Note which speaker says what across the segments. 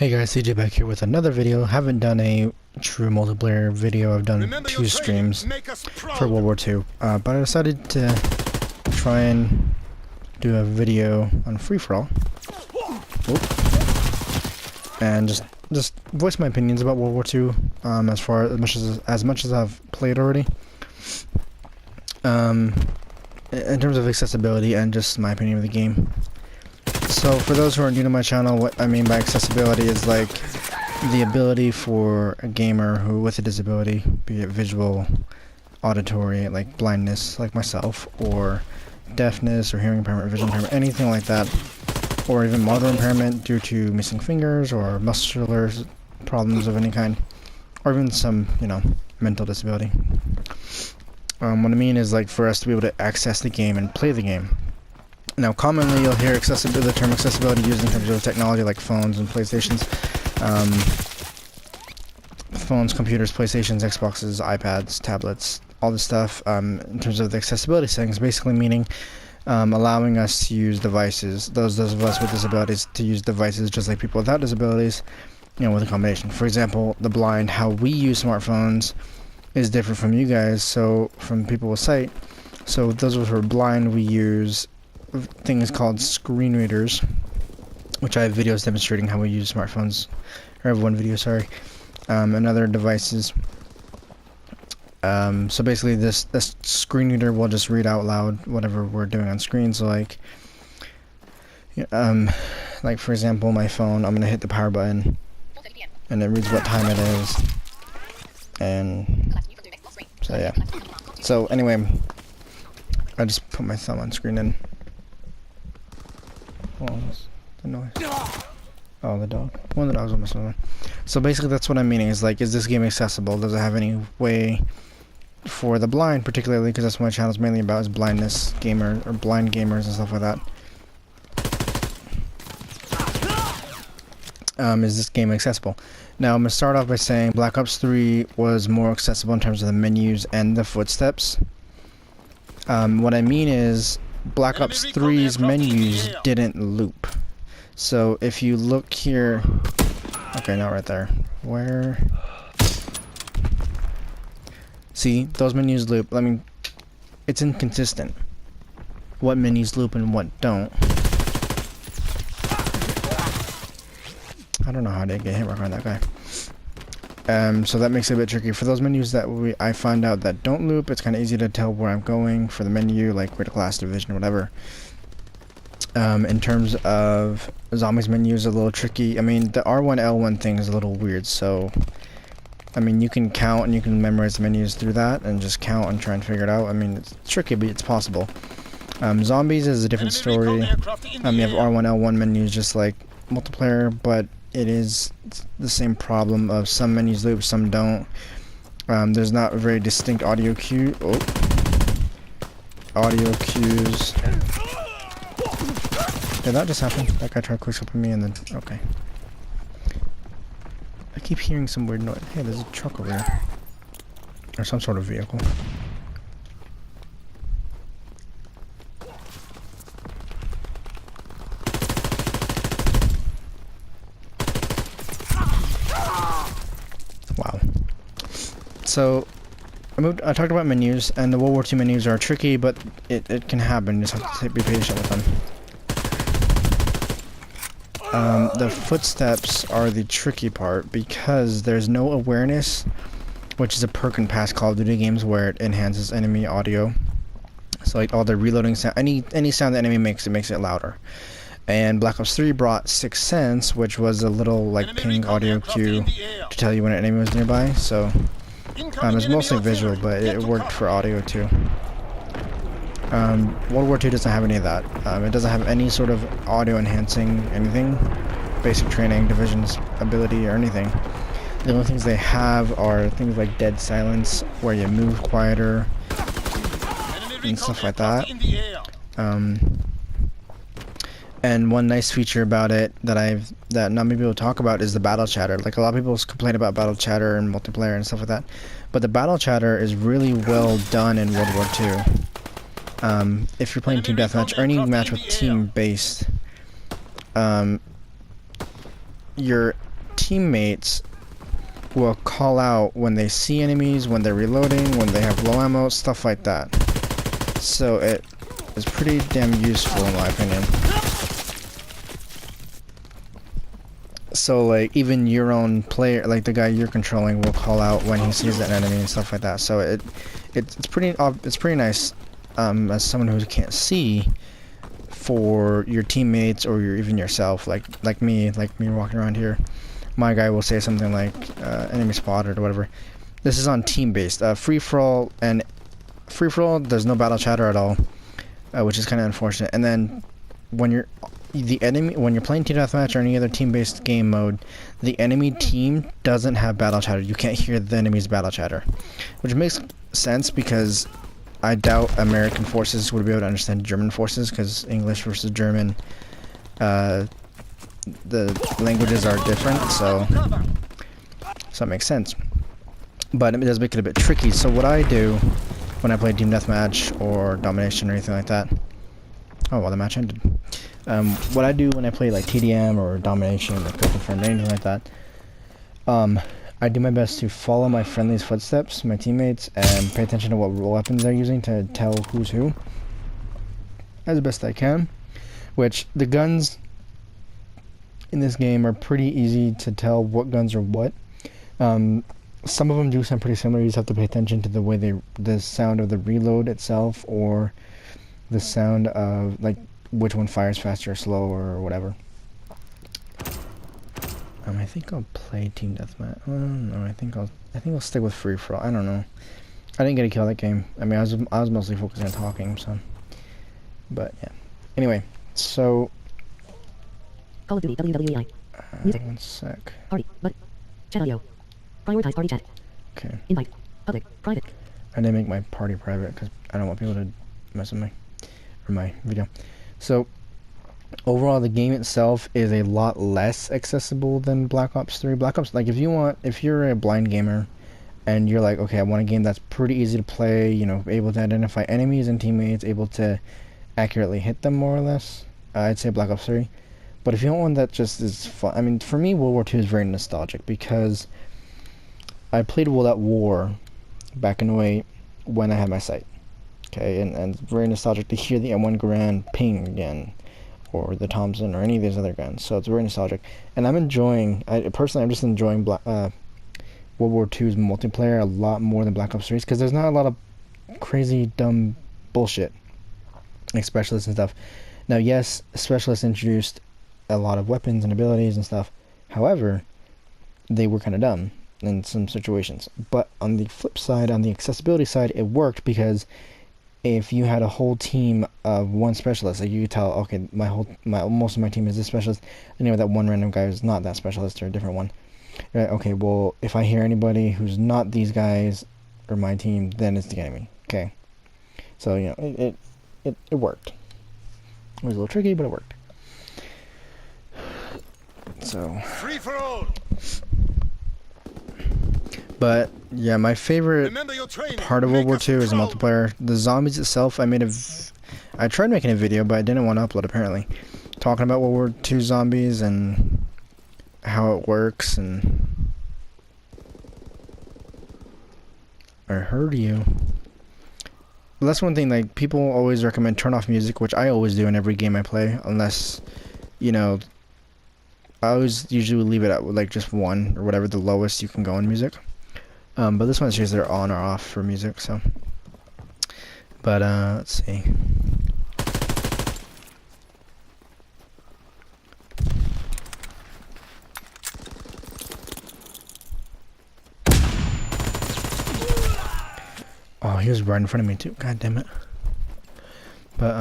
Speaker 1: Hey guys, CJ back here with another video. Haven't done a true multiplayer video. I've done two streams for World War II, but I decided to try and do a video on free-for-all and just voice my opinions about World War II as much as I've played already. In terms of accessibility and just my opinion of the game. So for those who are new to my channel, what I mean by accessibility is like the ability for a gamer who with a disability, be it visual, auditory, like blindness like myself, or deafness or hearing impairment, vision impairment, anything like that, or even motor impairment due to missing fingers or muscular problems of any kind, or even some, mental disability. What I mean is like for us to be able to access the game and play the game. Now, commonly you'll hear the term accessibility used in terms of technology like phones and PlayStations, phones, computers, PlayStations, Xboxes, iPads, tablets, all this stuff. In terms of the accessibility settings, basically meaning allowing us to use devices. Those of us with disabilities to use devices just like people without disabilities, with a combination. For example, the blind, how we use smartphones is different from you guys. So from people with sight, so those of us who are blind, we use things called screen readers, which I have videos demonstrating how we use smartphones, or I have one video, sorry, and other devices. So basically this screen reader will just read out loud whatever we're doing on screen. So like for example, my phone, I'm gonna hit the power button and it reads what time it is, and so yeah. So anyway, I just put my thumb on screen and what was the noise? Oh, the dog. One of the dogs on my phone. So basically that's what I'm meaning, is like, is this game accessible? Does it have any way for the blind, particularly because that's what my channel is mainly about, is blindness gamer or blind gamers and stuff like that. Is this game accessible? Now I'm gonna start off by saying Black Ops 3 was more accessible in terms of the menus and the footsteps. What I mean is Black Ops 3's menus didn't loop. So if you look here, okay, not right there. Where? See, those menus loop. I mean, it's inconsistent. What menus loop and what don't. I don't know how to get hit mark on that guy. So that makes it a bit tricky. For those menus that I find out that don't loop, it's kind of easy to tell where I'm going for the menu, like critical class, division, whatever. In terms of zombies menu is a little tricky. I mean, the R1 L1 thing is a little weird. So, I mean, you can count and you can memorize the menus through that and just count and try and figure it out. I mean, it's tricky, but it's possible. Zombies is a different story. You have R1 L1 menus just like multiplayer, but it is the same problem of some menus loop, some don't. There's not a very distinct audio cue. Audio cues. Did that just happen? That guy tried quickscoping me and then, okay. I keep hearing some weird noise. Hey, there's a truck over here. Or some sort of vehicle. Wow. So I talked about menus, and the World War II menus are tricky, but it can happen. You just have to be patient with them. The footsteps are the tricky part because there's no awareness, which is a perk in past Call of Duty games where it enhances enemy audio. So like all the reloading sound, any sound the enemy makes, it makes it louder. And Black Ops 3 brought Sixth Sense, which was a little like ping audio cue to tell you when an enemy was nearby. So it's mostly visual, but it worked for audio too. World War II doesn't have any of that. It doesn't have any sort of audio enhancing anything, basic training, division's ability, or anything. The only things they have are things like dead silence, where you move quieter, and stuff like that. And one nice feature about it that not many people talk about is the battle chatter. Like a lot of people complain about battle chatter and multiplayer and stuff like that, but the battle chatter is really well done in World War II. If you're playing team deathmatch or any match with team based, your teammates will call out when they see enemies, when they're reloading, when they have low ammo, stuff like that. So it is pretty damn useful in my opinion. So like even your own player, like the guy you're controlling, will call out when he sees an enemy and stuff like that. So it's pretty nice as someone who can't see, for your teammates or even yourself, like me walking around here. My guy will say something like enemy spotted or whatever. This is on team based. Free for all there's no battle chatter at all, which is kind of unfortunate. And then when you're playing team deathmatch or any other team-based game mode, the enemy team doesn't have battle chatter. You can't hear the enemy's battle chatter, which makes sense because I doubt American forces would be able to understand German forces, because English versus German, the languages are different, so it makes sense. But it does make it a bit tricky. So what I do when I play team deathmatch or domination or anything like that, oh well, the match ended. What I do when I play like TDM or domination, like Go Confirmed, anything like that, I do my best to follow my friendly's footsteps, my teammates, and pay attention to what weapons they're using to tell who's who, as best I can. Which the guns in this game are pretty easy to tell what guns are what. Some of them do sound pretty similar. You just have to pay attention to the way the sound of the reload itself, or the sound of like which one fires faster or slower or whatever. I think I'll play team deathmatch. No, I think I'll stick with free for all. I don't know. I didn't get a kill that game. I mean, I was mostly focusing on talking, so. But yeah. Anyway, so.
Speaker 2: Call of Duty WWII. Music.
Speaker 1: 1 sec.
Speaker 2: Party. But. Chat audio. Prioritize party chat.
Speaker 1: Okay.
Speaker 2: Invite. Public. Private.
Speaker 1: I didn't make my party private because I don't want people to mess with my video. So overall, the game itself is a lot less accessible than Black Ops 3. Black Ops, like if you're a blind gamer and you're like, okay, I want a game that's pretty easy to play, you know, able to identify enemies and teammates, able to accurately hit them more or less, I'd say Black Ops 3. But if you want one that just is fun, I mean, for me, World War II is very nostalgic because I played World at War back in '08 when I had my sight. Okay, and it's very nostalgic to hear the M1 Garand ping again, or the Thompson, or any of these other guns. So it's very nostalgic, and I'm just enjoying World War II's multiplayer a lot more than Black Ops 3's, because there's not a lot of crazy dumb bullshit like specialists and stuff. Now, yes, specialists introduced a lot of weapons and abilities and stuff. However, they were kind of dumb in some situations. But on the flip side, on the accessibility side, it worked, because if you had a whole team of one specialist, like you could tell, okay, most of my team is this specialist, and you know that one random guy who's not that specialist or a different one. You're like, okay, well, if I hear anybody who's not these guys or my team, then it's the enemy. Okay, so you know it worked. It was a little tricky, but it worked. So
Speaker 3: free for all.
Speaker 1: But yeah, my favorite part of World War II is the multiplayer. The zombies itself, I tried making a video, but I didn't want to upload apparently, talking about World War II zombies and how it works. And I heard you. But that's one thing, like, people always recommend turn off music, which I always do in every game I play, unless, you know, I always usually leave it at like just 1 or whatever the lowest you can go in music. But this one's just they're on or off for music, so. But let's see. Oh, he was right in front of me too. God damn it. But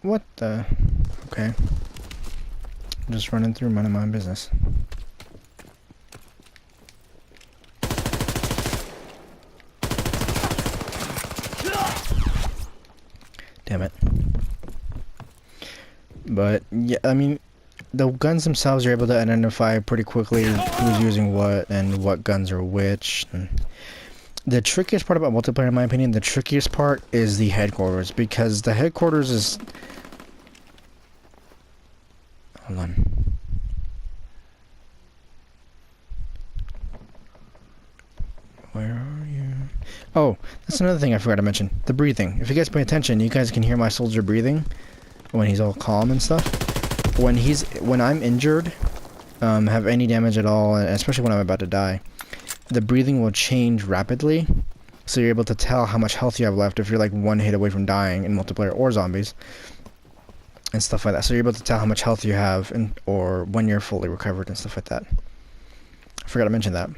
Speaker 1: what the? Okay. I'm just running through minding my own business. Damn it. But yeah, I mean, the guns themselves are able to identify pretty quickly who's using what and what guns are which. And the trickiest part about multiplayer, in my opinion, the trickiest part is the headquarters, because the headquarters is... Hold on. That's another thing I forgot to mention. The breathing. If you guys pay attention, you guys can hear my soldier breathing when he's all calm and stuff. When I'm injured, have any damage at all, and especially when I'm about to die, the breathing will change rapidly. So you're able to tell how much health you have left if you're like one hit away from dying in multiplayer or zombies and stuff like that. So you're able to tell how much health you have or when you're fully recovered and stuff like that. I forgot to mention that.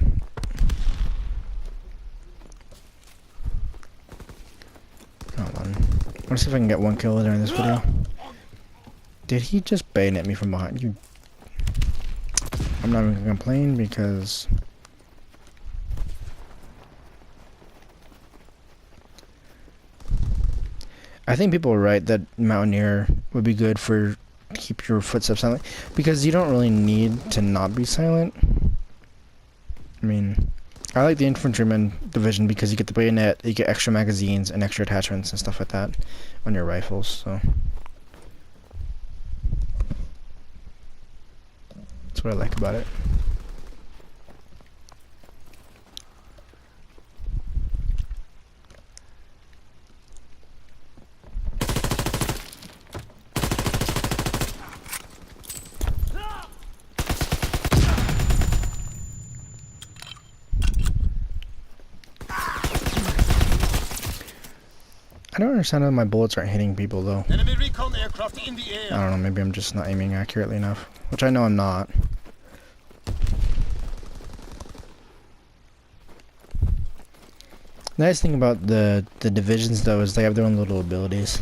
Speaker 1: Hold on. Let's see if I can get one kill during this video. Did he just bayonet me from behind? You. I'm not even gonna complain because I think people are right that Mountaineer would be good for keep your footsteps silent because you don't really need to not be silent. I mean, I like the infantryman division because you get the bayonet, you get extra magazines and extra attachments and stuff like that on your rifles. So that's what I like about it. I don't understand how my bullets aren't hitting people though.
Speaker 3: Enemy recon aircraft in the air.
Speaker 1: I don't know, maybe I'm just not aiming accurately enough. Which I know I'm not. Nice thing about the divisions though is they have their own little abilities.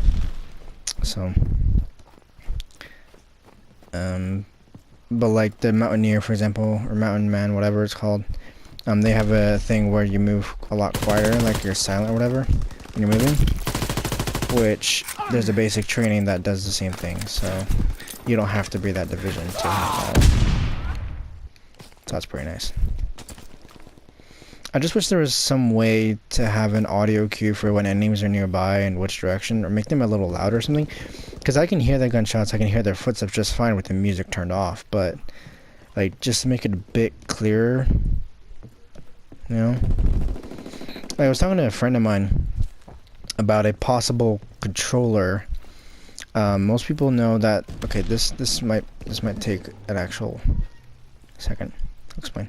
Speaker 1: So but like the Mountaineer for example, or Mountain Man, whatever it's called, they have a thing where you move a lot quieter, like you're silent or whatever when you're moving. Which there's a basic training that does the same thing, so you don't have to be that division to have that. So that's pretty nice. I just wish there was some way to have an audio cue for when enemies are nearby and which direction, or make them a little louder or something. Because I can hear their gunshots, I can hear their footsteps just fine with the music turned off, but like just to make it a bit clearer, you know. Like, I was talking to a friend of mine about a possible controller. Most people know that. Okay, this might take an actual second. I'll explain.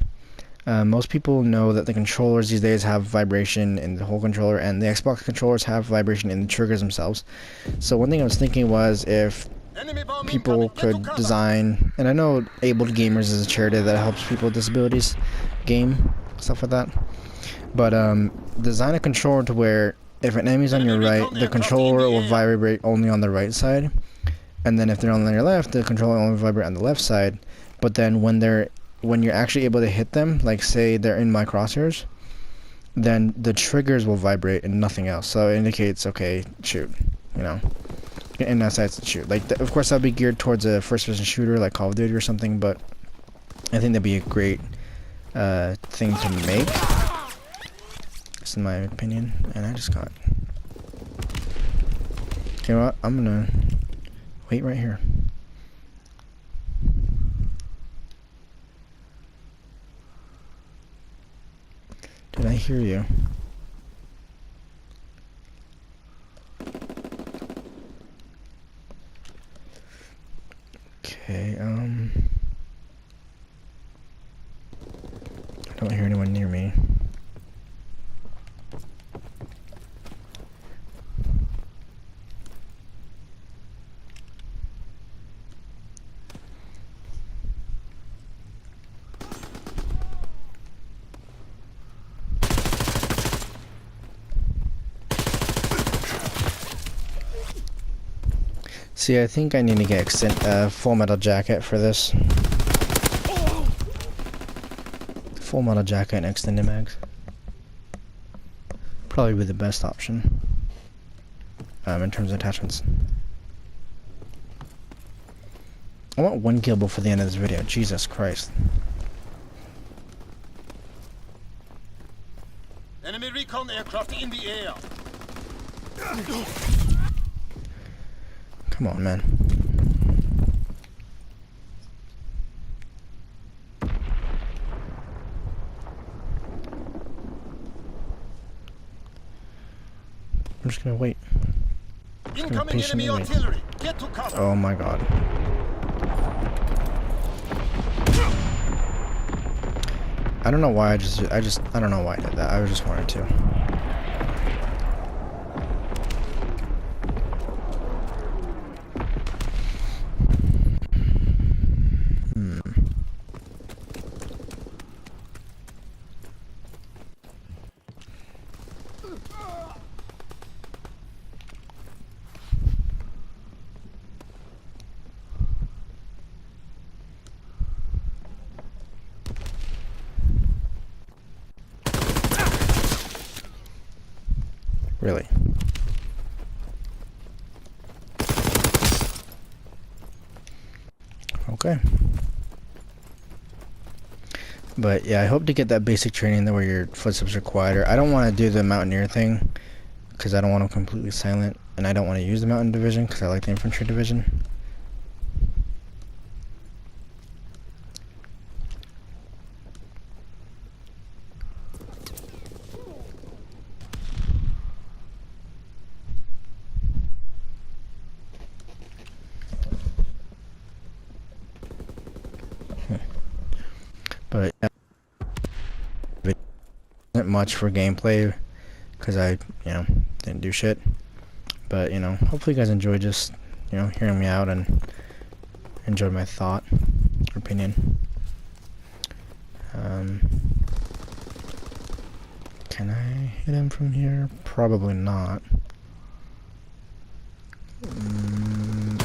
Speaker 1: Most people know that the controllers these days have vibration in the whole controller, and the Xbox controllers have vibration in the triggers themselves. So one thing I was thinking was if people could design, and I know Abled Gamers is a charity that helps people with disabilities game, stuff like that, but design a controller to where if an enemy's on your right, the controller will vibrate only on the right side, and then if they're on your left, the controller will only vibrate on the left side. But then when you're actually able to hit them, like say they're in my crosshairs, then the triggers will vibrate and nothing else. So it indicates, okay, shoot, you know, and that's to shoot. Like, of course, that'll be geared towards a first-person shooter like Call of Duty or something, but I think that'd be a great thing to make. That's in my opinion, and I just got. You know what? I'm gonna wait right here. Did I hear you? Okay, I don't hear anyone near me. See, I think I need to get full metal jacket for this. Full metal jacket and extended mags. Probably be the best option in terms of attachments. I want one kill before the end of this video. Jesus Christ.
Speaker 3: Enemy recon aircraft in the air.
Speaker 1: Come on, man. I'm just gonna wait.
Speaker 3: Incoming
Speaker 1: patiently
Speaker 3: enemy
Speaker 1: wait.
Speaker 3: artillery. Get to cover.
Speaker 1: Oh my god. I don't know why I don't know why I did that. I just wanted to. Really? Okay. But yeah, I hope to get that basic training there where your footsteps are quieter. I don't want to do the mountaineer thing because I don't want them completely silent, and I don't want to use the mountain division because I like the infantry division. But yeah, it isn't much for gameplay because I, didn't do shit. But, hopefully you guys enjoy just, hearing me out and enjoy my thought or opinion. Can I hit him from here? Probably not.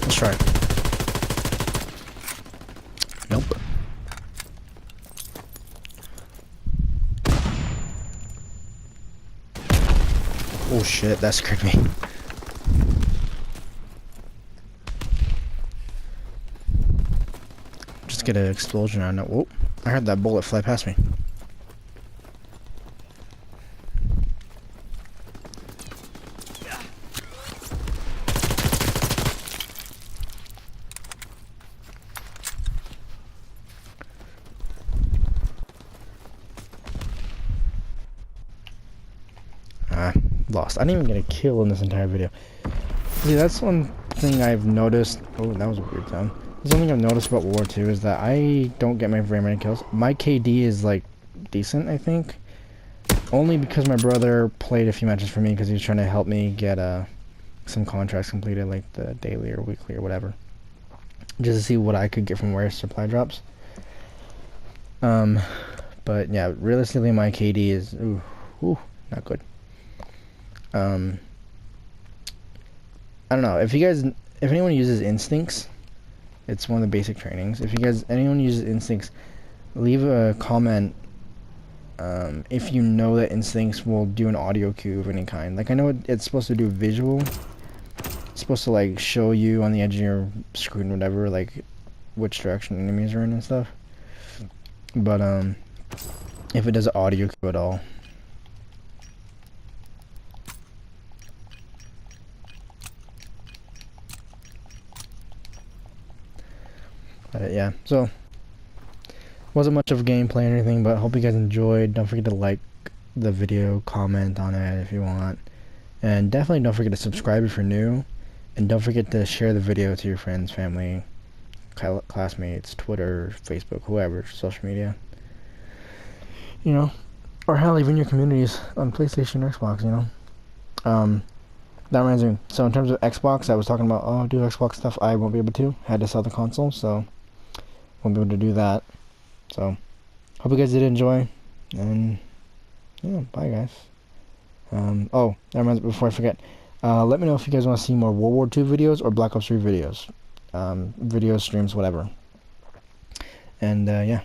Speaker 1: Let's try. Nope. Oh shit, that scared me. Just get an explosion on it. Whoa, I heard that bullet fly past me. Lost. I didn't even get a kill in this entire video. See, that's one thing I've noticed. Oh, that was a weird sound. There's one thing I've noticed about World War II is that I don't get my very many kills. My KD is like decent, I think. Only because my brother played a few matches for me because he was trying to help me get some contracts completed, like the daily or weekly or whatever, just to see what I could get from rare supply drops. But yeah, realistically, my KD is not good. I don't know if anyone uses instincts, it's one of the basic trainings. If anyone uses instincts, leave a comment if you know that instincts will do an audio cue of any kind. Like, I know it's supposed to do visual. It's supposed to like show you on the edge of your screen, whatever, like which direction enemies are in and stuff. But if it does audio cue at all. Yeah, so wasn't much of gameplay or anything, but hope you guys enjoyed. Don't forget to like the video, comment on it if you want, and definitely don't forget to subscribe if you're new, and don't forget to share the video to your friends, family, classmates, Twitter, Facebook, whoever, social media, or hell, even your communities on PlayStation or Xbox, That reminds me, so in terms of Xbox, I was talking about, do Xbox stuff, I won't be able to. I had to sell the console, so won't be able to do that. So, hope you guys did enjoy, and yeah, bye guys. That reminds me, before I forget, let me know if you guys want to see more World War II videos or Black Ops 3 videos. Videos, streams, whatever. And yeah.